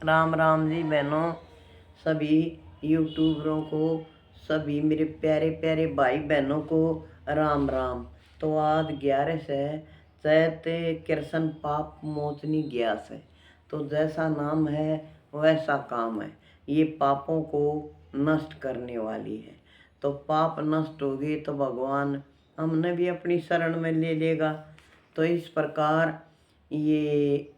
राम राम जी बहनों, सभी यूट्यूबरों को, सभी मेरे प्यारे प्यारे भाई बहनों को राम राम। तो आज 11 से चैत कृष्ण पाप मोचनी ग्यास है। तो जैसा नाम है वैसा काम है। ये पापों को नष्ट करने वाली है। तो पाप नष्ट हो गए तो भगवान हमने भी अपनी शरण में ले लेगा। तो इस प्रकार ये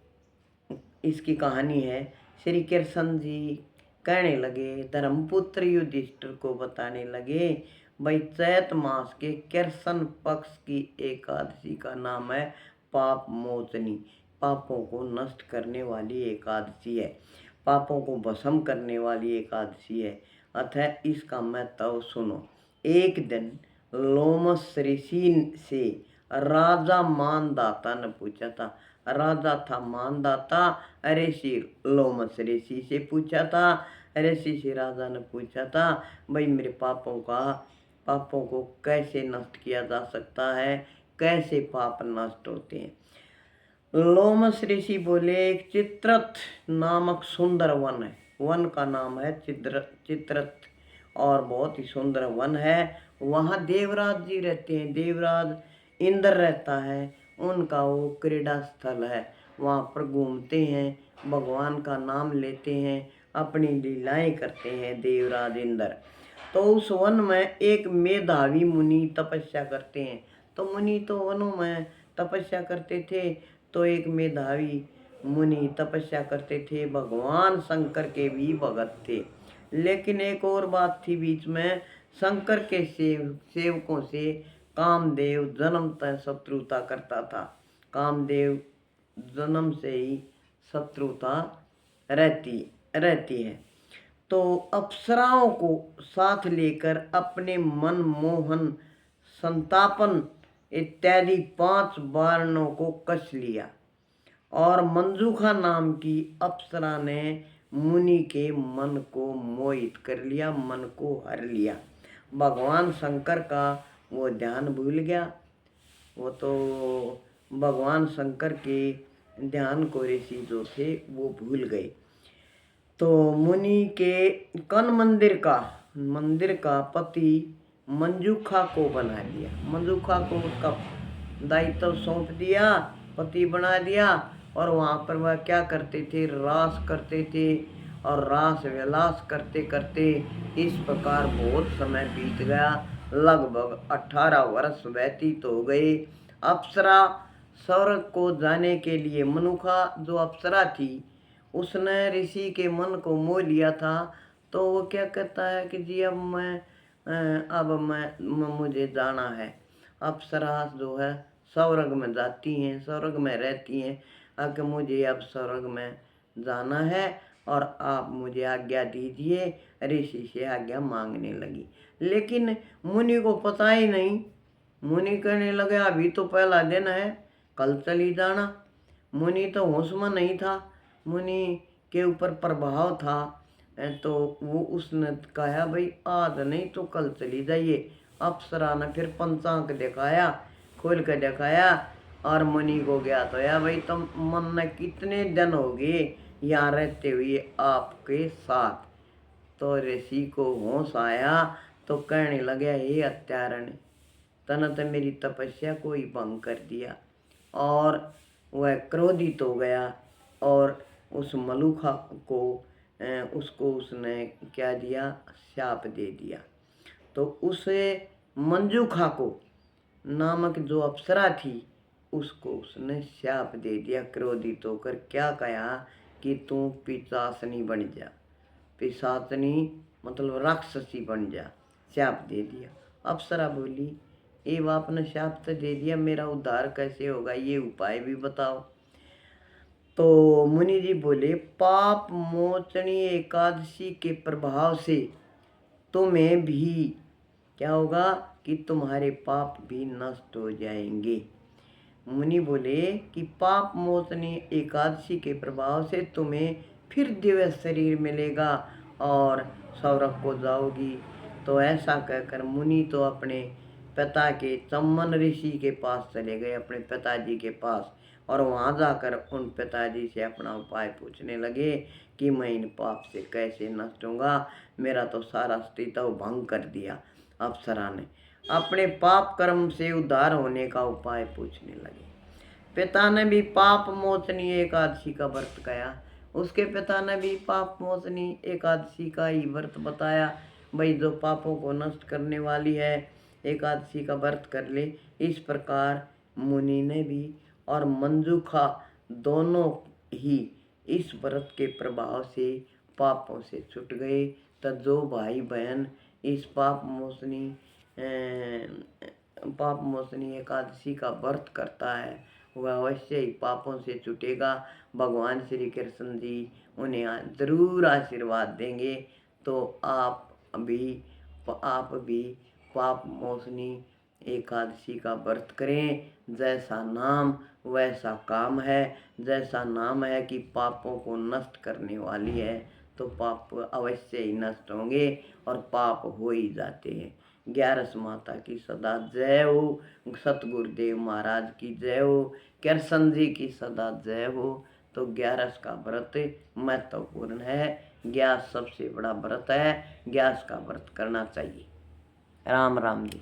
इसकी कहानी है। श्री कृष्ण जी कहने लगे, धर्मपुत्र युधिष्ठिर को बताने लगे, भाई चैत मास के कृष्ण पक्ष की एकादशी का नाम है पाप मोचनी। पापों को नष्ट करने वाली एकादशी है, पापों को भस्म करने वाली एकादशी है। अतः इसका महत्व सुनो। एक दिन लोमस ऋषि से राजा मानदाता ने पूछा था। राजा था मानदाता, ऋषि लोमस ऋषि से पूछा था। ऋषि से राजा ने पूछा था, भाई मेरे पापों को कैसे नष्ट किया जा सकता है, कैसे पाप नष्ट होते हैं। लोमस ऋषि बोले, एक चित्रथ नामक सुंदर वन है। वन का नाम है चित्रथ और बहुत ही सुंदर वन है। वहाँ देवराज जी रहते हैं। देवराज इंद्र रहता है, उनका वो क्रीड़ा स्थल है। वहाँ पर घूमते हैं, भगवान का नाम लेते हैं, अपनी लीलाएं करते हैं देवराज इंद्र। तो उस वन में एक मेधावी मुनि तपस्या करते हैं। तो मुनि तो वनों में तपस्या करते थे। तो एक मेधावी मुनि तपस्या करते थे, भगवान शंकर के भी भगत थे। लेकिन एक और बात थी बीच में, शंकर के सेवकों से कामदेव जन्मतः शत्रुता करता था। कामदेव जन्म से ही शत्रुता रहती रहती है। तो अप्सराओं को साथ लेकर अपने मनमोहन, संतापन इत्यादि 5 वारणों को कस लिया और मंजूखा नाम की अप्सरा ने मुनि के मन को मोहित कर लिया, मन को हर लिया। भगवान शंकर का वो ध्यान भूल गया। वो तो भगवान शंकर के ध्यान को ऋषि जो थे वो भूल गए। तो मुनि के कन मंदिर का पति मंजूखा को बना दिया। मंजूखा को उसका दायित्व सौंप दिया, पति बना दिया। और वहाँ पर वह क्या करते थे, रास करते थे। और रास विलास करते करते इस प्रकार बहुत समय बीत गया। लगभग 18 वर्ष व्यतीत हो गए। अप्सरा स्वर्ग को जाने के लिए, मनुखा जो अप्सरा थी उसने ऋषि के मन को मोह लिया था। तो वो क्या कहता है कि जी मुझे जाना है। अप्सरा जो है स्वर्ग में जाती हैं, स्वर्ग में रहती हैं। कि मुझे अब स्वर्ग में जाना है और आप मुझे आज्ञा दीजिए। ऋषि से आज्ञा मांगने लगी, लेकिन मुनि को पता ही नहीं। मुनि कहने लगे, अभी तो पहला दिन है, कल चली जाना। मुनि तो होश में नहीं था, मुनि के ऊपर प्रभाव था। तो वो उसने कहा, भाई आज नहीं तो कल चली जाइए। अप्सरा ने फिर पंचांग दिखाया, खोल कर दिखाया और मुनि को गया तो या भाई तुम मन में कितने दिन हो गए यहाँ रहते हुए आपके साथ। तो ऋषि को होश आया तो कहने लगे, हे हत्यारण, तने तो मेरी तपस्या को ही भंग कर दिया। और वह क्रोधित हो गया और उस मलुखा को उसको उसने क्या दिया, शाप दे दिया। तो उसे मंजूखा को नामक जो अप्सरा थी उसको उसने शाप दे दिया। क्रोधित होकर क्या कहा कि तू पिशाचनी बन जा। पिशाचनी मतलब राक्षसी बन जा, शाप दे दिया। अप्सरा बोली, ये आपने शाप तो दे दिया, मेरा उद्धार कैसे होगा, ये उपाय भी बताओ। तो मुनि जी बोले, पाप मोचनी एकादशी के प्रभाव से तुम्हें भी क्या होगा कि तुम्हारे पाप भी नष्ट हो जाएंगे। मुनि बोले कि पाप मोचनी एकादशी के प्रभाव से तुम्हें फिर दिव्य शरीर मिलेगा और स्वर्ग को जाओगी। तो ऐसा कहकर मुनि तो अपने पिता के चम्मन ऋषि के पास चले गए, अपने पिताजी के पास। और वहाँ जाकर उन पिताजी से अपना उपाय पूछने लगे कि मैं इन पाप से कैसे नष्ट होऊंगा। मेरा तो सारा अस्तित्व भंग कर दिया। अप्सरा ने अपने पाप कर्म से उद्धार होने का उपाय पूछने लगे। पिता ने भी पाप मोचनी एकादशी का व्रत किया। उसके पिता ने भी पाप मोचनी एकादशी का ही व्रत बताया। भाई जो पापों को नष्ट करने वाली है, एकादशी का व्रत कर ले। इस प्रकार मुनि ने भी और मंजूखा दोनों ही इस व्रत के प्रभाव से पापों से छूट गए। तो जो भाई बहन इस पाप मोचनी एकादशी का व्रत करता है वह अवश्य ही पापों से छूटेगा। भगवान श्री कृष्ण जी उन्हें जरूर आशीर्वाद देंगे। तो आप भी पाप मोचनी एकादशी का व्रत करें। जैसा नाम वैसा काम है। जैसा नाम है कि पापों को नष्ट करने वाली है, तो पाप अवश्य ही नष्ट होंगे और पाप हो ही जाते हैं। 11 माता की सदा जय हो। सतगुरुदेव महाराज की जय हो। कृष्ण जी की सदा जय हो। तो 11 का व्रत महत्वपूर्ण है। 11 सबसे बड़ा व्रत है। 11 का व्रत करना चाहिए। राम राम जी।